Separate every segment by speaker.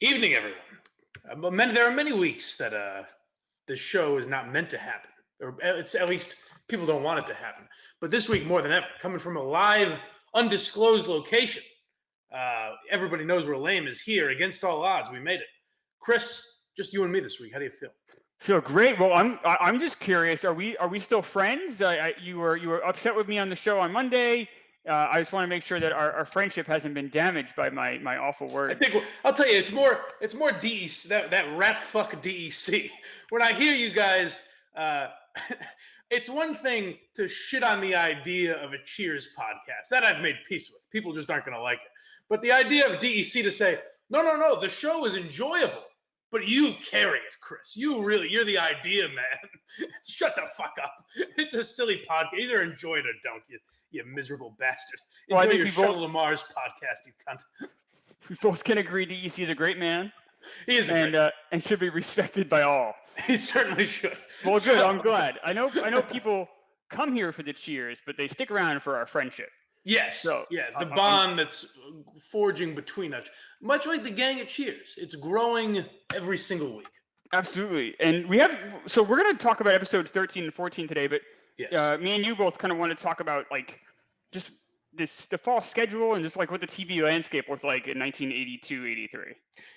Speaker 1: Evening, everyone. There are many weeks that this show is not meant to happen, or it's at least people don't want it to happen. But this week, more than ever, coming from a live, undisclosed location, everybody knows where Lame is here. Against all odds, we made it. Chris, just you and me this week. How do you feel?
Speaker 2: Feel great. Well, I'm just curious. Are we still friends? You were upset with me on the show on Monday. I just want to make sure that our friendship hasn't been damaged by my awful words.
Speaker 1: I'll tell you, it's more DEC, that rat fuck DEC. When I hear you guys, it's one thing to shit on the idea of a Cheers podcast that I've made peace with. People just aren't going to like it. But the idea of DEC to say, no, the show is enjoyable, but you carry it, Chris. You're the idea, man. Shut the fuck up. It's a silly podcast. Either enjoy it or don't, you miserable bastard. Enjoy
Speaker 2: Well, I think
Speaker 1: your Shuttle Lamar's podcast, you cunt.
Speaker 2: We both can agree DEC is a great man.
Speaker 1: He is
Speaker 2: and should be respected by all.
Speaker 1: He certainly should.
Speaker 2: Well, good. I'm glad. I know people come here for the cheers, but they stick around for our friendship.
Speaker 1: Yes. So, yeah, the bond that's forging between us. Much like the gang at Cheers. It's growing every single week.
Speaker 2: Absolutely. And we're going to talk about episodes 13 and 14 today, but yes. Me and you both kind of want to talk about just the fall schedule and just like what the TV landscape was like in 1982-83.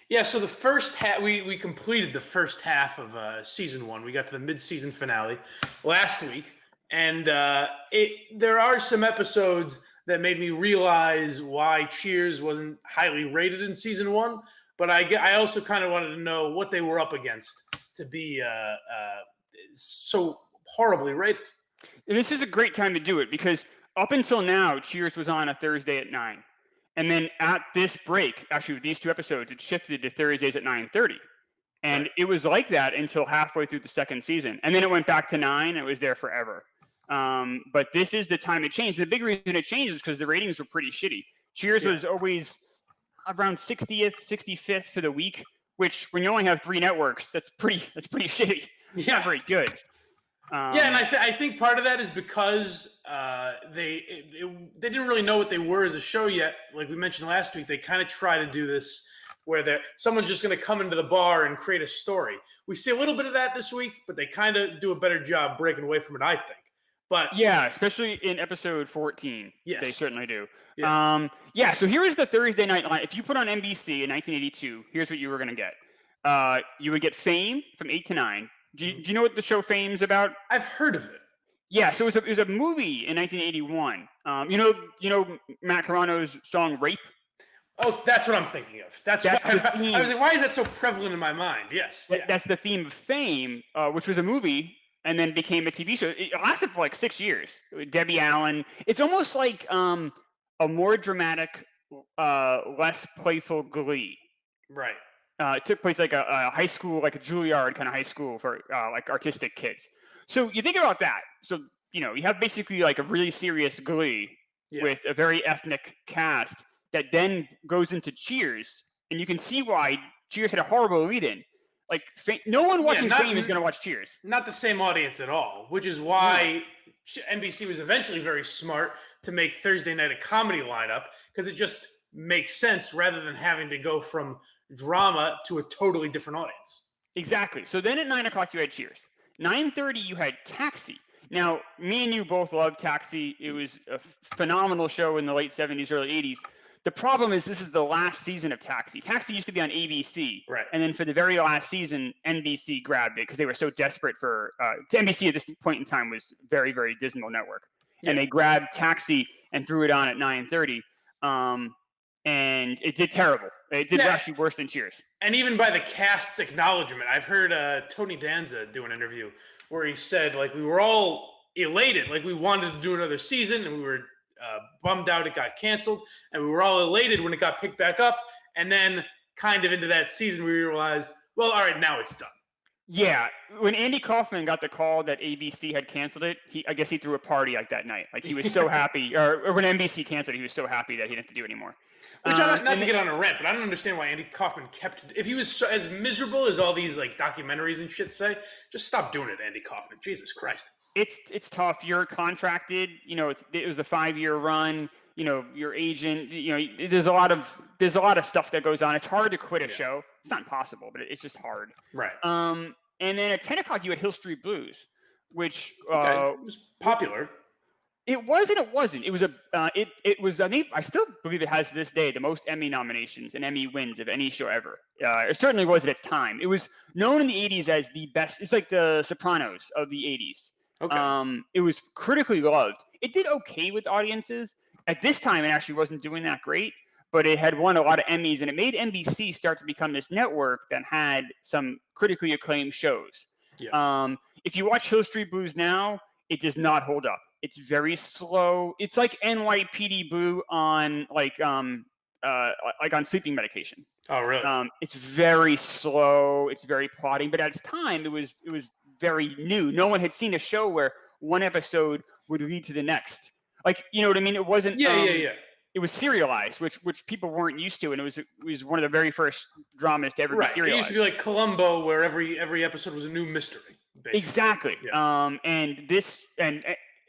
Speaker 1: Yeah, so the first half, we completed the first half of season 1. We got to the mid-season finale last week, and there are some episodes that made me realize why Cheers wasn't highly rated in season 1, but I also kind of wanted to know what they were up against to be so horribly rated.
Speaker 2: And this is a great time to do it because up until now, Cheers was on a Thursday at 9. And then at this break, actually with these two episodes, it shifted to Thursdays at 9:30. And right. It was like that until halfway through the second season. And then it went back to 9 and it was there forever. But this is the time it changed. The big reason it changed is because the ratings were pretty shitty. Cheers was always around 60th, 65th for the week, which when you only have 3 networks, that's pretty shitty. It's not very good.
Speaker 1: And I think part of that is because they didn't really know what they were as a show yet. Like we mentioned last week, they kind of try to do this where someone's just going to come into the bar and create a story. We see a little bit of that this week, but they kind of do a better job breaking away from it, I think. But
Speaker 2: yeah, especially in episode 14.
Speaker 1: Yes.
Speaker 2: They certainly do.
Speaker 1: Yeah.
Speaker 2: So here is the Thursday night line. If you put on NBC in 1982, here's what you were going to get. You would get Fame from 8 to 9. Do you know what the show Fame's about?
Speaker 1: I've heard of it.
Speaker 2: Yeah, so it was a movie in 1981. You know Matt Carano's song "Rape."
Speaker 1: Oh, that's what I'm thinking of. That's I was like, why is that so prevalent in my mind? Yes,
Speaker 2: that's the theme of Fame, which was a movie and then became a TV show. It lasted for like 6 years. Debbie Allen. It's almost like a more dramatic, less playful Glee.
Speaker 1: Right.
Speaker 2: It took place like a high school, like a Juilliard kind of high school for like artistic kids. So you think about that. So, you have basically like a really serious Glee with a very ethnic cast that then goes into Cheers. And you can see why Cheers had a horrible lead-in. Like, no one watching Fame is going to watch Cheers.
Speaker 1: Not the same audience at all, which is why NBC was eventually very smart to make Thursday night a comedy lineup because it just makes sense rather than having to go from drama to a totally different audience.
Speaker 2: Exactly. So then at 9 o'clock you had Cheers. 9:30 you had Taxi. Now, me and you both loved Taxi. It was a phenomenal show in the late 70s, early 80s. The problem is this is the last season of Taxi. Taxi used to be on ABC.
Speaker 1: Right.
Speaker 2: And then for the very last season, NBC grabbed it because they were so desperate for NBC at this point in time was very, very dismal network. Yeah. And they grabbed Taxi and threw it on at 9:30. And it did terrible. It did actually worse than Cheers.
Speaker 1: And even by the cast's acknowledgement, I've heard Tony Danza do an interview where he said, like, we were all elated. Like, we wanted to do another season, and we were bummed out it got canceled. And we were all elated when it got picked back up. And then kind of into that season, we realized, well, all right, now it's done.
Speaker 2: Yeah. When Andy Kaufman got the call that ABC had canceled it, I guess he threw a party like that night. Like, he was so happy. Or when NBC canceled it, he was so happy that he didn't have to do it anymore.
Speaker 1: Which not to get on a rant, but I don't understand why Andy Kaufman if he was as miserable as all these like documentaries and shit say, just stop doing it, Andy Kaufman. Jesus Christ.
Speaker 2: It's tough. You're contracted. It was a 5-year run. your agent. There's a lot of stuff that goes on. It's hard to quit a show. It's not impossible, but it's just hard.
Speaker 1: Right.
Speaker 2: And then at 10 o'clock you had Hill Street Blues, which
Speaker 1: it was popular.
Speaker 2: It was and it wasn't. It was it was, I think, I still believe it has to this day the most Emmy nominations and Emmy wins of any show ever. It certainly was at its time. It was known in the 80s as the best. It's like the Sopranos of the 80s.
Speaker 1: Okay.
Speaker 2: It was critically loved. It did okay with audiences. At this time, it actually wasn't doing that great, but it had won a lot of Emmys, and it made NBC start to become this network that had some critically acclaimed shows.
Speaker 1: Yeah.
Speaker 2: If you watch Hill Street Blues now, it does not hold up. It's very slow. It's like NYPD Blue on like on sleeping medication.
Speaker 1: Oh, really?
Speaker 2: It's very slow. It's very plotting. But at its time, it was very new. No one had seen a show where one episode would lead to the next. Like, you know what I mean? It wasn't.
Speaker 1: Yeah.
Speaker 2: It was serialized, which people weren't used to, and it was one of the very first dramas to ever be serialized.
Speaker 1: It used to be like Columbo, where every episode was a new mystery. Basically.
Speaker 2: Exactly.
Speaker 1: Yeah.
Speaker 2: And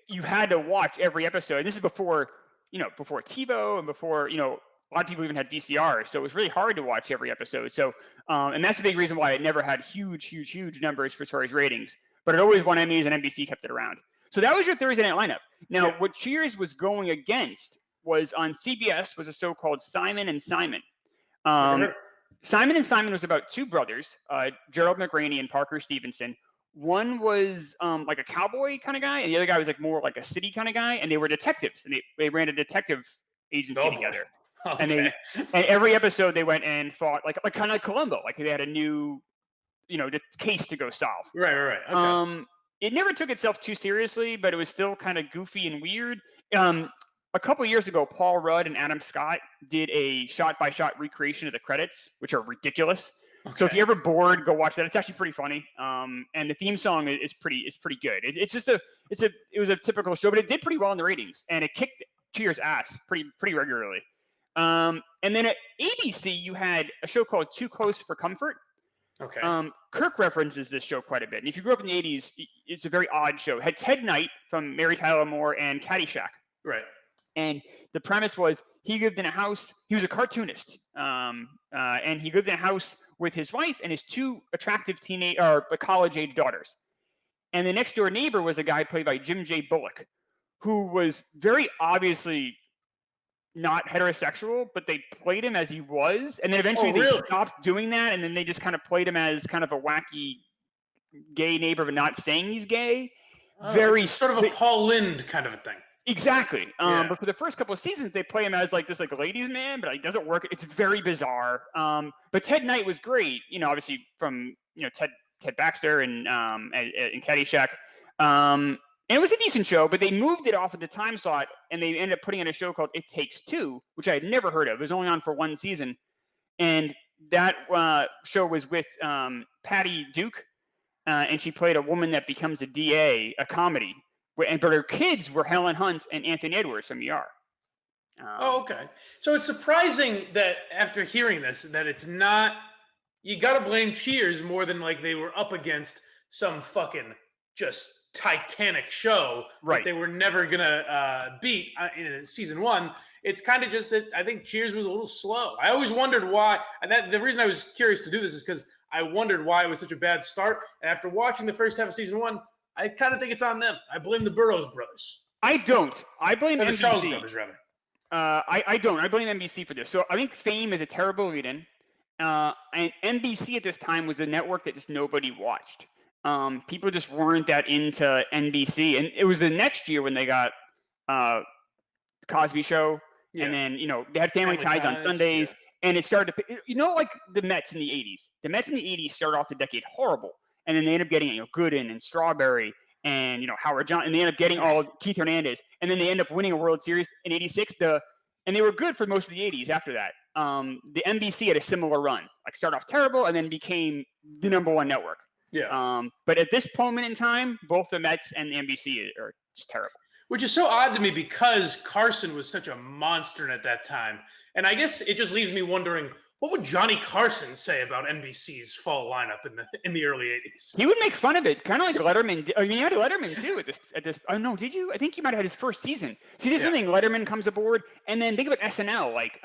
Speaker 2: you had to watch every episode. And this is before TiVo and before, a lot of people even had VCRs. So it was really hard to watch every episode. So, and that's a big reason why it never had huge numbers as far as ratings. But it always won Emmys, and NBC kept it around. So that was your Thursday night lineup. Now, what Cheers was going against was on CBS was a show called Simon and Simon. Simon and Simon was about two brothers, Gerald McRaney and Parker Stevenson. One was like a cowboy kind of guy, and the other guy was like more like a city kind of guy, and they were detectives, and they ran a detective agency together.
Speaker 1: Okay.
Speaker 2: And every episode they went and fought like kind of like Columbo, like they had a new, case to go solve.
Speaker 1: Right. Okay.
Speaker 2: It never took itself too seriously, but it was still kind of goofy and weird. A couple of years ago, Paul Rudd and Adam Scott did a shot-by-shot recreation of the credits, which are ridiculous. Okay. So if you're ever bored, go watch that. It's actually pretty funny. And the theme song is pretty good. It was a typical show, but it did pretty well in the ratings, and it kicked Cheers' ass pretty regularly. And then at ABC, you had a show called Too Close for Comfort.
Speaker 1: Okay.
Speaker 2: Kirk references this show quite a bit. And if you grew up in the 80s, it's a very odd show. It had Ted Knight from Mary Tyler Moore and Caddyshack.
Speaker 1: Right.
Speaker 2: And the premise was he lived in a house. He was a cartoonist. And he lived in a house with his wife and his two attractive college-age daughters. And the next door neighbor was a guy played by Jim J. Bullock, who was very obviously not heterosexual, but they played him as he was. And then eventually they stopped doing that, and then they just kind of played him as kind of a wacky gay neighbor, but not saying he's gay.
Speaker 1: Sort of a Paul Lynde kind of a thing.
Speaker 2: Exactly. But for the first couple of seasons, they play him as like this like ladies' man, but it doesn't work. It's very bizarre. But Ted Knight was great. Obviously from Ted Baxter and Caddyshack. And it was a decent show, but they moved it off of the time slot, and they ended up putting in a show called It Takes Two, which I had never heard of. It was only on for one season, and that show was with Patty Duke, and she played a woman that becomes a DA, a comedy. But her kids were Helen Hunt and Anthony Edwards from ER.
Speaker 1: Okay. So it's surprising that after hearing this, that it's not, you got to blame Cheers more than like they were up against some fucking just Titanic show that they were never going to beat in season one. It's kind of just that I think Cheers was a little slow. I always wondered why. And the reason I was curious to do this is because I wondered why it was such a bad start. And after watching the first half of season one, I kind of think it's on them. I blame the Burroughs brothers.
Speaker 2: I don't. I blame
Speaker 1: the
Speaker 2: NBC.
Speaker 1: Charles brothers, rather.
Speaker 2: I don't. I blame NBC for this. So I think Fame is a terrible lead-in. And NBC at this time was a network that just nobody watched. People just weren't that into NBC. And it was the next year when they got Cosby Show. Yeah. And then, they had Family Ties on Sundays. Yeah. And it started to, like the Mets in the 80s. The Mets in the 80s started off the decade horrible. And then they end up getting, Gooden and Strawberry and, Howard Johnson. And they end up getting all Keith Hernandez. And then they end up winning a World Series in 86. And they were good for most of the 80s after that. The NBC had a similar run. Like, started off terrible and then became the number one network.
Speaker 1: Yeah.
Speaker 2: But at this moment in time, both the Mets and the NBC are just terrible.
Speaker 1: Which is so odd to me because Carson was such a monster at that time. And I guess it just leaves me wondering What would Johnny Carson say about NBC's fall lineup in the early '80s?
Speaker 2: He would make fun of it, kind of like Letterman. I mean, he had Letterman too at this. Oh no, did you? I think you might have had his first season. See, this is something. Letterman comes aboard, and then think about SNL. Like,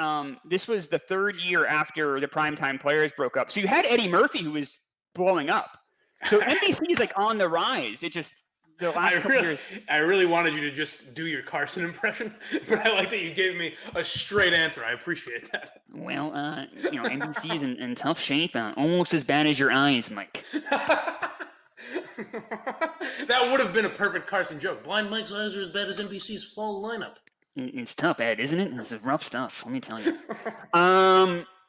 Speaker 2: this was the third year after the Primetime Players broke up, so you had Eddie Murphy who was blowing up. So NBC is like on the rise. It just the last couple years.
Speaker 1: I really wanted you to just do your Carson impression, but I like that you gave me a straight answer. I appreciate that.
Speaker 2: Well, NBC is in tough shape, almost as bad as your eyes, Mike.
Speaker 1: That would have been a perfect Carson joke. Blind Mike's eyes are as bad as NBC's fall lineup.
Speaker 2: It's tough, Ed, isn't it? It's rough stuff, let me tell you.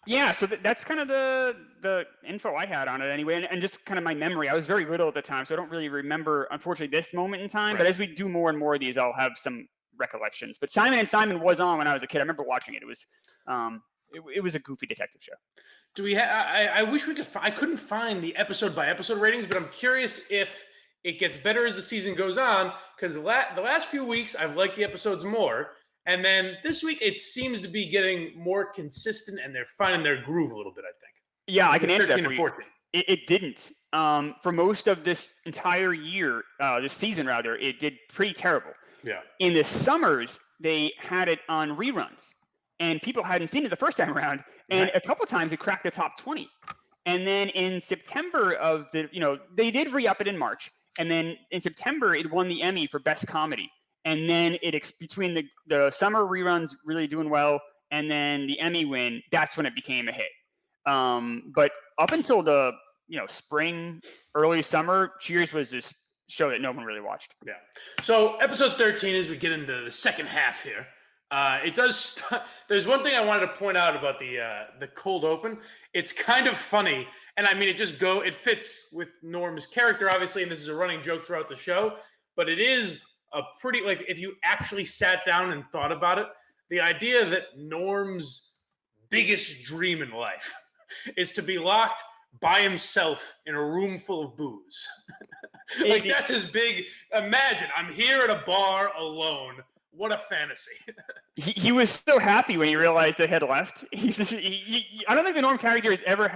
Speaker 2: Yeah, so that's kind of the info I had on it anyway, and just kind of my memory. I was very little at the time, so I don't really remember, unfortunately, this moment in time. Right. But as we do more and more of these, I'll have some recollections. But Simon and Simon was on when I was a kid. I remember watching it. It was it was a goofy detective show.
Speaker 1: Do we have? I wish we could. I couldn't find the episode by episode ratings, but I'm curious if it gets better as the season goes on. Because the last few weeks, I've liked the episodes more. And then this week, it seems to be getting more consistent, and they're finding their groove a little bit, I think.
Speaker 2: Yeah, I can answer that for you.
Speaker 1: 14.
Speaker 2: It didn't. For most of this entire year, this season rather, it did pretty terrible.
Speaker 1: Yeah.
Speaker 2: In the summers, they had it on reruns, and people hadn't seen it the first time around. And a couple times, it cracked the top 20. And then in September they did re-up it in March. And then in September, it won the Emmy for Best Comedy. And then between the summer reruns really doing well, and then the Emmy win, that's when it became a hit. But up until the spring, early summer, Cheers was this show that no one really watched.
Speaker 1: Yeah. So episode 13, as we get into the second half here, it does. There's one thing I wanted to point out about the cold open. It's kind of funny, and I mean it fits with Norm's character, obviously, and this is a running joke throughout the show. But it is a pretty, like, if you actually sat down and thought about it, the idea that Norm's biggest dream in life is to be locked by himself in a room full of booze. Like, that's his big, imagine, I'm here at a bar alone. What a fantasy.
Speaker 2: He was so happy when he realized they had left. I don't think the Norm character is ever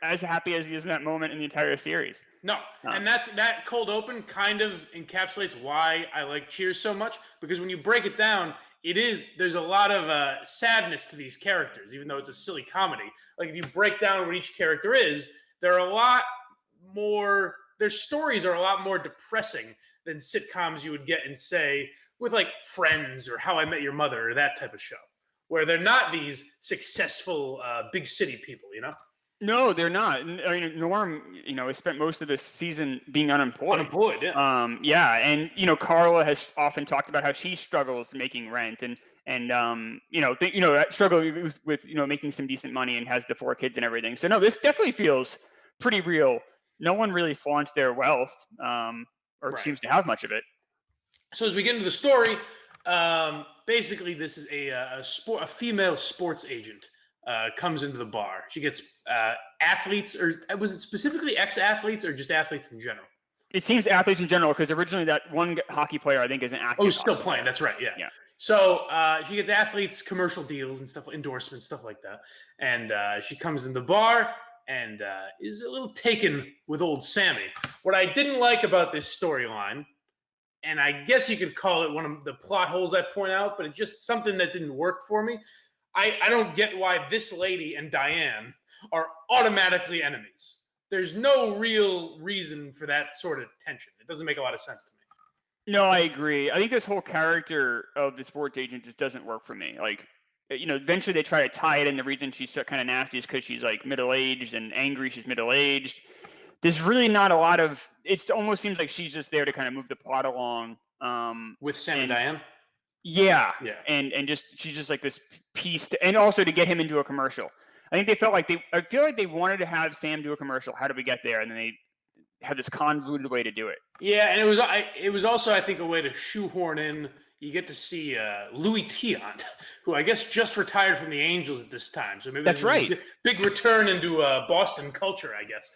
Speaker 2: as happy as he is in that moment in the entire series.
Speaker 1: No, and that cold open kind of encapsulates why I like Cheers so much, because when you break it down, there's a lot of sadness to these characters, even though it's a silly comedy. Like, if you break down what each character is, their stories are a lot more depressing than sitcoms you would get in, say, with like Friends or How I Met Your Mother or that type of show, where they're not these successful big city people,
Speaker 2: No, they're not. I mean, Norm, has spent most of this season being unemployed.
Speaker 1: Yeah.
Speaker 2: Yeah, and Carla has often talked about how she struggles making rent, and that struggle with making some decent money, and has the 4 kids and everything. So no, this definitely feels pretty real. No one really flaunts their wealth, or seems to have much of it.
Speaker 1: So as we get into the story, basically this is a female sports agent comes into the bar. She gets athletes, or was it specifically ex-athletes or just athletes in general?
Speaker 2: It seems athletes in general, because originally that one hockey player, I think, is an active.
Speaker 1: Oh, still playing. That's right. Yeah. So she gets athletes, commercial deals and stuff, endorsements, stuff like that. And she comes in the bar and is a little taken with old Sammy. What I didn't like about this storyline, and I guess you could call it one of the plot holes I point out, but it's just something that didn't work for me. I don't get why this lady and Diane are automatically enemies. There's no real reason for that sort of tension. It doesn't make a lot of sense to me.
Speaker 2: No, I agree. I think this whole character of the sports agent just doesn't work for me. Like, eventually they try to tie it in. The reason she's so kind of nasty is because she's like middle-aged and angry. She's middle-aged. There's really not a lot of. It almost seems like she's just there to kind of move the plot along.
Speaker 1: With Sam and Diane.
Speaker 2: Yeah. And she's just like this piece, and also to get him into a commercial. I think I feel like they wanted to have Sam do a commercial. How do we get there? And then they had this convoluted way to do it.
Speaker 1: Yeah, and it was also, I think, a way to shoehorn in. You get to see Louis Tiant, who I guess just retired from the Angels at this time. So maybe
Speaker 2: that's right.
Speaker 1: A big return into Boston culture, I guess.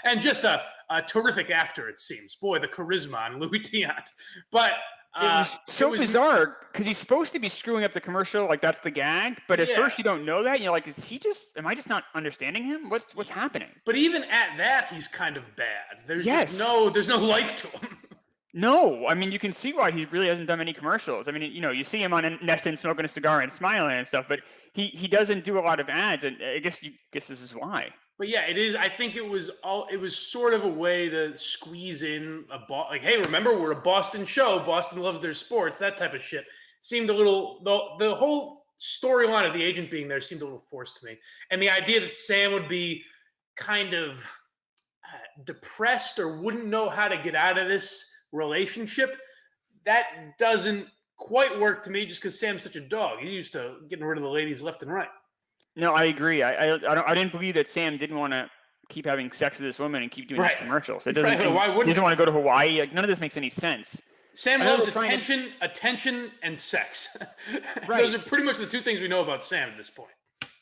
Speaker 1: And just a terrific actor, it seems. Boy, the charisma on Louis Tiant. But
Speaker 2: It was so bizarre because he's supposed to be screwing up the commercial, like that's the gag. But at first you don't know that, and you're like, am I just not understanding him? What's happening?
Speaker 1: But even at that, he's kind of bad. There's no life to him.
Speaker 2: No, I mean, you can see why he really hasn't done any commercials. I mean, you see him on Neston smoking a cigar and smiling and stuff, but he doesn't do a lot of ads, and I guess this is why.
Speaker 1: But yeah, it is. I think it was sort of a way to squeeze in like, hey, remember, we're a Boston show. Boston loves their sports, that type of shit. Seemed a little, the whole storyline of the agent being there seemed a little forced to me. And the idea that Sam would be kind of depressed or wouldn't know how to get out of this relationship, that doesn't quite work to me, just because Sam's such a dog. He's used to getting rid of the ladies left and right.
Speaker 2: No, I agree. I didn't believe that Sam didn't want to keep having sex with this woman and keep doing these commercials. It doesn't. Why wouldn't he? Doesn't want to go to Hawaii. Like, none of this makes any sense.
Speaker 1: Sam loves attention, and sex. Right. Those are pretty much the two things we know about Sam at this point.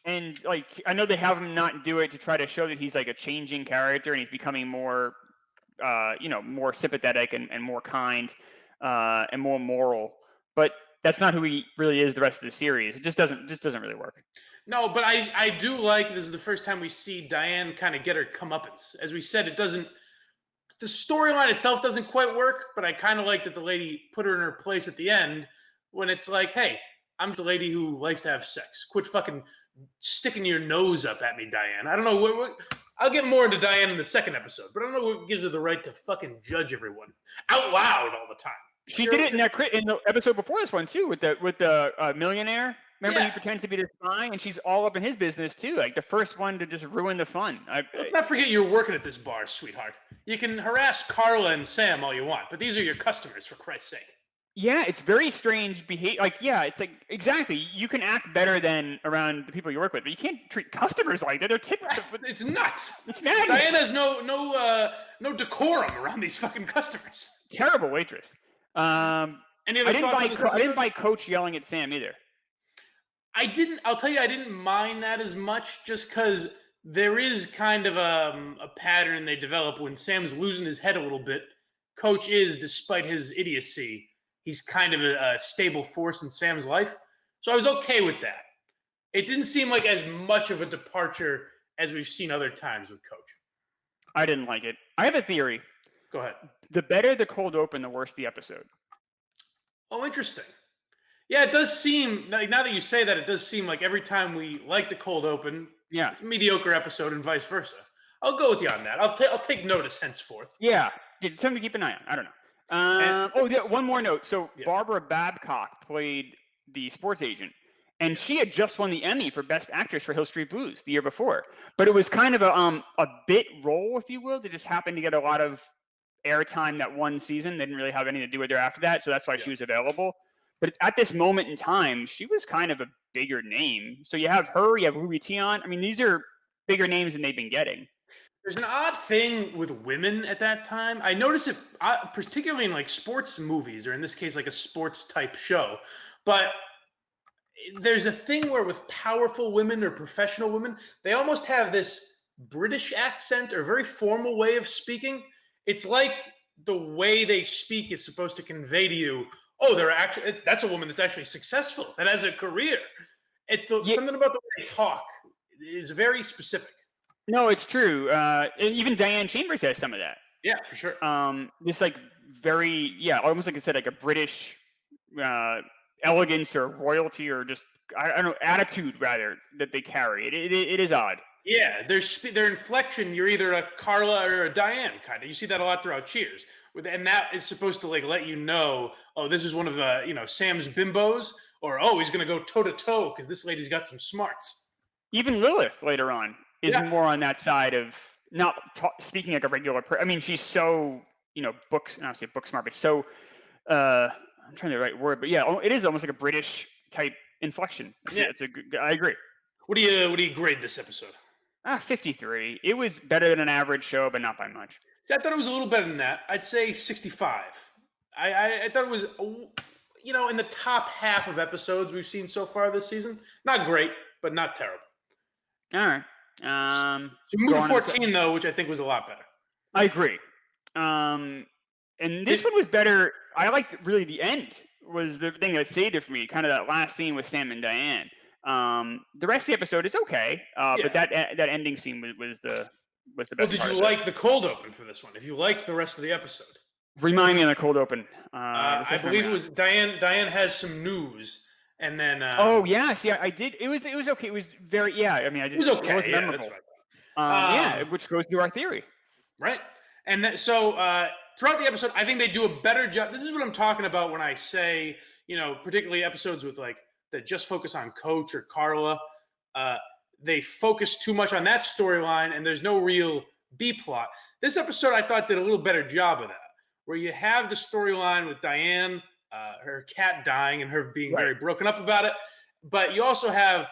Speaker 2: And like, I know they have him not do it to try to show that he's like a changing character and he's becoming more, more sympathetic and more kind, and more moral. But that's not who he really is the rest of the series. It just doesn't really work.
Speaker 1: No, but I do like, this is the first time we see Diane kind of get her comeuppance. As we said, the storyline itself doesn't quite work, but I kind of like that the lady put her in her place at the end when it's like, hey, I'm the lady who likes to have sex. Quit fucking sticking your nose up at me, Diane. I don't know. I'll get more into Diane in the second episode, but I don't know what gives her the right to fucking judge everyone out loud all the time.
Speaker 2: She did it in the episode before this one too, with the millionaire. Remember, he pretends to be the spy, and she's all up in his business too. Like the first one to just ruin the fun.
Speaker 1: Let's not forget you're working at this bar, sweetheart. You can harass Carla and Sam all you want, but these are your customers, for Christ's sake.
Speaker 2: Yeah, it's very strange behavior. Like, yeah, it's like, exactly. You can act better than around the people you work with, but you can't treat customers like that. They're typical.
Speaker 1: It's nuts.
Speaker 2: It's madness.
Speaker 1: Diane has no decorum around these fucking customers.
Speaker 2: Terrible waitress. I didn't buy Coach yelling at Sam either.
Speaker 1: I'll tell you, I didn't mind that as much, just because there is kind of a pattern they develop when Sam's losing his head a little bit. Coach is, despite his idiocy, he's kind of a stable force in Sam's life. So I was okay with that. It didn't seem like as much of a departure as we've seen other times with Coach.
Speaker 2: I didn't like it. I have a theory.
Speaker 1: Go ahead.
Speaker 2: The better the cold open, the worse the episode.
Speaker 1: Oh, interesting. Yeah, it does seem, now that you say that, it does seem like every time we like the cold open, it's a mediocre episode and vice versa. I'll go with you on that. I'll take notice henceforth.
Speaker 2: Yeah, it's something to keep an eye on. I don't know. One more note. So Barbara Babcock played the sports agent, and she had just won the Emmy for Best Actress for Hill Street Blues the year before. But it was kind of a bit role, if you will. They just happened to get a lot of airtime that one season. They didn't really have anything to do with her after that, so that's why she was available. But at this moment in time, she was kind of a bigger name. So you have her, you have Ruby Tion. I mean, these are bigger names than they've been getting.
Speaker 1: There's an odd thing with women at that time. I notice it particularly in like sports movies, or in this case, like a sports type show. But there's a thing where with powerful women or professional women, they almost have this British accent or very formal way of speaking. It's like the way they speak is supposed to convey to you, oh, that's a woman that's actually successful, that has a career. It's something about the way they talk is very specific.
Speaker 2: No, it's true. And even Diane Chambers has some of that.
Speaker 1: Yeah, for sure.
Speaker 2: This like very, almost like I said, like a British elegance or royalty, or just, I don't know, attitude rather, that they carry. It is odd.
Speaker 1: Yeah, their inflection, you're either a Carla or a Diane kind of. You see that a lot throughout Cheers. And that is supposed to like let you know, oh, this is one of Sam's bimbos, or oh, he's going to go toe to toe because this lady's got some smarts. Even
Speaker 2: Lilith later on is more on that side of not speaking like a regular person. I mean, she's so book smart, but so I'm trying to the right word, but it is almost like a British type inflection. It's a good. I agree.
Speaker 1: What do you grade this episode?
Speaker 2: 53. It was better than an average show, but not by much.
Speaker 1: I thought it was a little better than that. I'd say 65. I thought it was, in the top half of episodes we've seen so far this season. Not great, but not terrible.
Speaker 2: All right.
Speaker 1: So move to 14, though, which I think was a lot better.
Speaker 2: I agree. And this one was better. I liked really the end was the thing that saved it for me. Kind of that last scene with Sam and Diane. The rest of the episode is okay, but that ending scene was the best.
Speaker 1: Well, did you like the cold open for this one? If you liked the rest of the episode,
Speaker 2: remind me of the cold open.
Speaker 1: I believe it was Diane. Diane has some news, and then.
Speaker 2: Oh yes, yeah, I did. It was okay. It was very I mean, I did.
Speaker 1: It was okay.
Speaker 2: It was memorable. Which goes to our theory.
Speaker 1: Right, and then, so throughout the episode, I think they do a better job. This is what I'm talking about when I say, particularly episodes with that just focus on Coach or Carla. They focus too much on that storyline, and there's no real B plot. This episode, I thought, did a little better job of that, where you have the storyline with Diane, her cat dying, and her being very broken up about it. But you also have,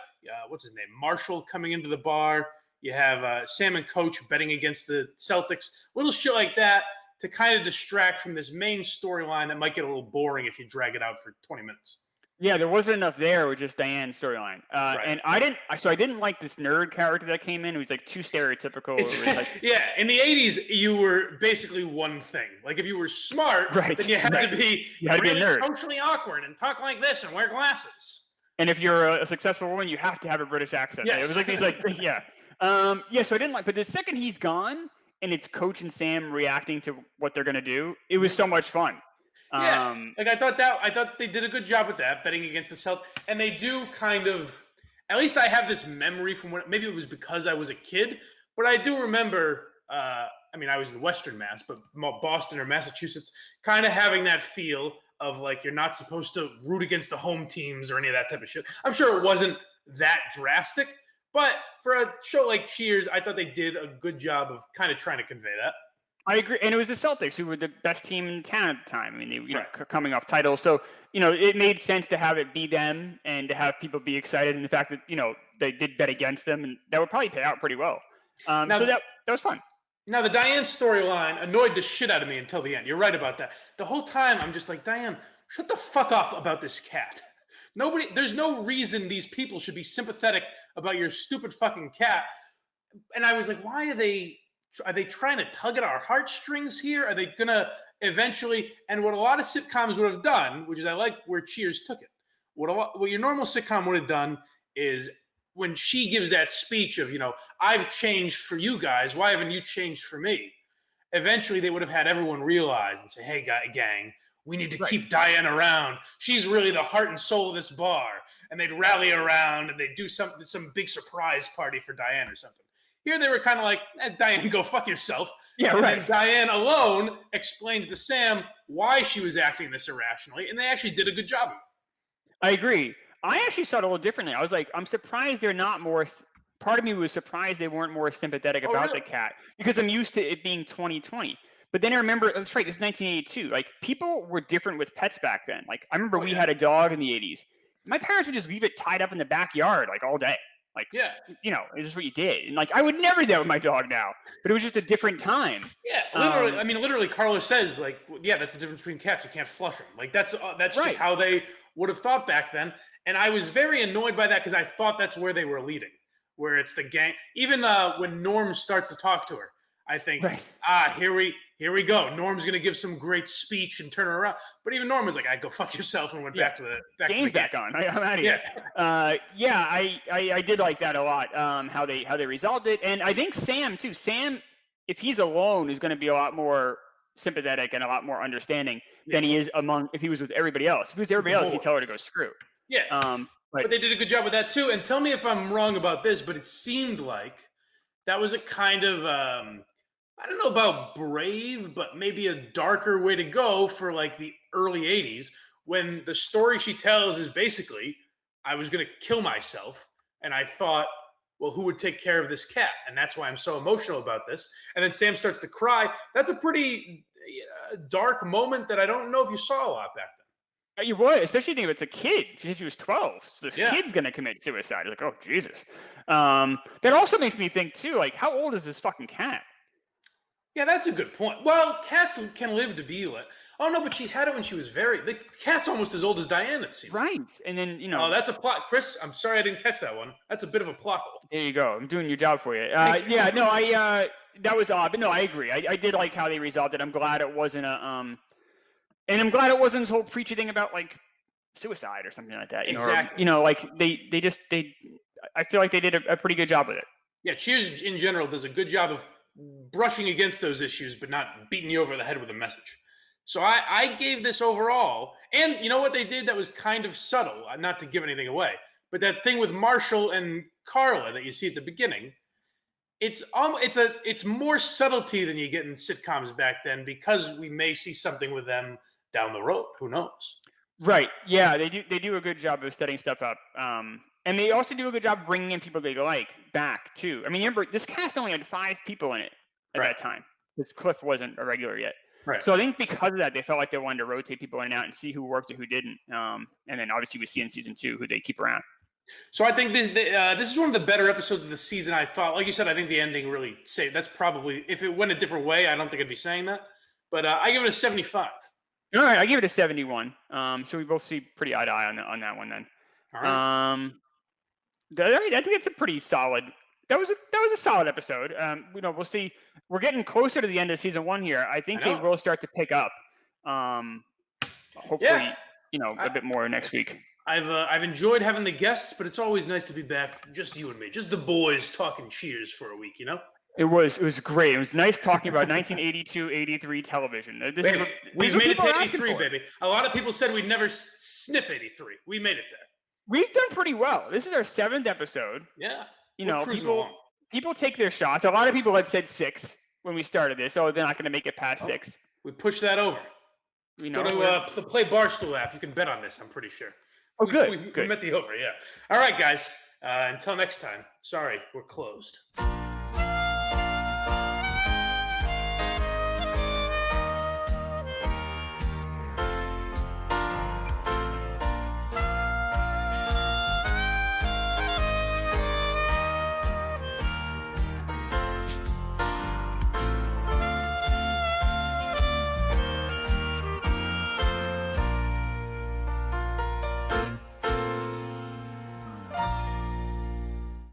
Speaker 1: what's his name, Marshall coming into the bar. You have Sam and Coach betting against the Celtics. Little shit like that to kind of distract from this main storyline that might get a little boring if you drag it out for 20 minutes.
Speaker 2: Yeah, there wasn't enough there with just Diane's storyline. And I didn't like this nerd character that came in. It was too stereotypical.
Speaker 1: In the 80s, you were basically one thing. Like, if you were smart, then you had to be really socially awkward and talk like this and wear glasses.
Speaker 2: And if you're a successful woman, you have to have a British accent. Yes. It was these so I didn't like, but the second he's gone and it's Coach and Sam reacting to what they're going to do, it was so much fun.
Speaker 1: I thought they did a good job with that, betting against the Celtics, and they do kind of. At least I have this memory from when maybe it was because I was a kid, but I do remember. I was in Western Mass, but Boston or Massachusetts, kind of having that feel of you're not supposed to root against the home teams or any of that type of shit. I'm sure it wasn't that drastic, but for a show like Cheers, I thought they did a good job of kind of trying to convey that.
Speaker 2: I agree, and it was the Celtics who were the best team in town at the time. I mean, they coming off titles, so it made sense to have it be them and to have people be excited. And the fact that they did bet against them, and that would probably pay out pretty well. So that was fun. Now
Speaker 1: the Diane storyline annoyed the shit out of me until the end. You're right about that. The whole time I'm just like, Diane, shut the fuck up about this cat. There's no reason these people should be sympathetic about your stupid fucking cat. And I was like, why are they trying to tug at our heartstrings here? Are they going to eventually, and what a lot of sitcoms would have done, which is I like where Cheers took it. What your normal sitcom would have done is when she gives that speech of, I've changed for you guys. Why haven't you changed for me? Eventually they would have had everyone realize and say, hey, gang, we need to keep Diane around. She's really the heart and soul of this bar. And they'd rally around and they'd do some big surprise party for Diane or something. Here they were kind of like, Diane, go fuck yourself.
Speaker 2: Yeah, right.
Speaker 1: And Diane alone explains to Sam why she was acting this irrationally, and they actually did a good job of it.
Speaker 2: I agree. I actually saw it a little differently. I was like, I'm surprised they're not more. Part of me was surprised they weren't more sympathetic about the cat because I'm used to it being 2020. But then I remember, that's right, this is 1982. People were different with pets back then. I remember we had a dog in the 80s. My parents would just leave it tied up in the backyard all day. It's just what you did. And I would never do that with my dog now, but it was just a different time.
Speaker 1: Yeah, literally, Carla says, that's the difference between cats. You can't flush them. That's just how they would have thought back then. And I was very annoyed by that because I thought that's where they were leading, where it's the gang. Even when Norm starts to talk to her, I think, here we go. Norm's going to give some great speech and turn her around. But even Norm was like, go fuck yourself, and went back to the
Speaker 2: game's back on. I'm out of here. I did like that a lot, how they resolved it. And I think Sam, too. Sam, if he's alone, is going to be a lot more sympathetic and a lot more understanding than he is if he was with everybody else. If he was everybody else, he'd tell her to go screw.
Speaker 1: Yeah. But they did a good job with that, too. And tell me if I'm wrong about this, but it seemed like that was a kind of... I don't know about brave, but maybe a darker way to go for the early 80s when the story she tells is basically, I was going to kill myself. And I thought, well, who would take care of this cat? And that's why I'm so emotional about this. And then Sam starts to cry. That's a pretty dark moment that I don't know if you saw a lot back then.
Speaker 2: You would, especially if it's a kid. She said she was 12. So this kid's going to commit suicide. Oh, Jesus. That also makes me think, too, how old is this fucking cat?
Speaker 1: Yeah, that's a good point. Well, cats can live to be like. Oh no, but she had it when she was the cat's almost as old as Diane. It seems.
Speaker 2: Right. And then,
Speaker 1: Oh, that's a plot, Chris. I'm sorry I didn't catch that one. That's a bit of a plot hole.
Speaker 2: there you go. I'm doing your job for you.
Speaker 1: Thank you.
Speaker 2: Yeah, no, that was odd, but no, I agree. I did like how they resolved it. I'm glad it wasn't and I'm glad it wasn't this whole preachy thing about like suicide or something like that.
Speaker 1: Exactly.
Speaker 2: Like I feel like they did a pretty good job with it.
Speaker 1: Yeah, Cheers in general does a good job of brushing against those issues, but not beating you over the head with a message. So I gave this overall, and you know what they did that was kind of subtle, not to give anything away, but that thing with Marshall and Carla that you see at the beginning, it's more subtlety than you get in sitcoms back then because we may see something with them down the road. Who knows?
Speaker 2: Right. Yeah, they do a good job of setting stuff up. And they also do a good job bringing in people they like back too. I mean, remember this cast only had 5 people in it at that time. Because Cliff wasn't a regular yet.
Speaker 1: Right.
Speaker 2: So I think because of that, they felt like they wanted to rotate people in and out and see who worked and who didn't. And then obviously we see in season 2 who they keep around.
Speaker 1: So I think this is one of the better episodes of the season. I thought, like you said, I think the ending really saved. That's probably, if it went a different way, I don't think I'd be saying that. But I give it a 75.
Speaker 2: All right, I give it a 71. So we both see pretty eye to eye on that one then.
Speaker 1: All right.
Speaker 2: I think it's a pretty solid. That was a solid episode. We'll see. We're getting closer to the end of season 1 here. I think they will start to pick up. Hopefully, a bit more next week.
Speaker 1: I've enjoyed having the guests, but it's always nice to be back, just you and me, just the boys talking Cheers for a week.
Speaker 2: It was great. It was nice talking about 1982, 83 television.
Speaker 1: We've made it to 83, baby. A lot of people said we'd never sniff 83. We made it there.
Speaker 2: We've done pretty well. This is our 7th episode.
Speaker 1: Yeah.
Speaker 2: People take their shots. A lot of people had said 6 when we started this. Oh, they're not going to make it past 6.
Speaker 1: We pushed that over. Go to the Play Barstool app. You can bet on this, I'm pretty sure.
Speaker 2: Oh, good.
Speaker 1: We met the over, yeah. All right, guys. Until next time. Sorry, we're closed.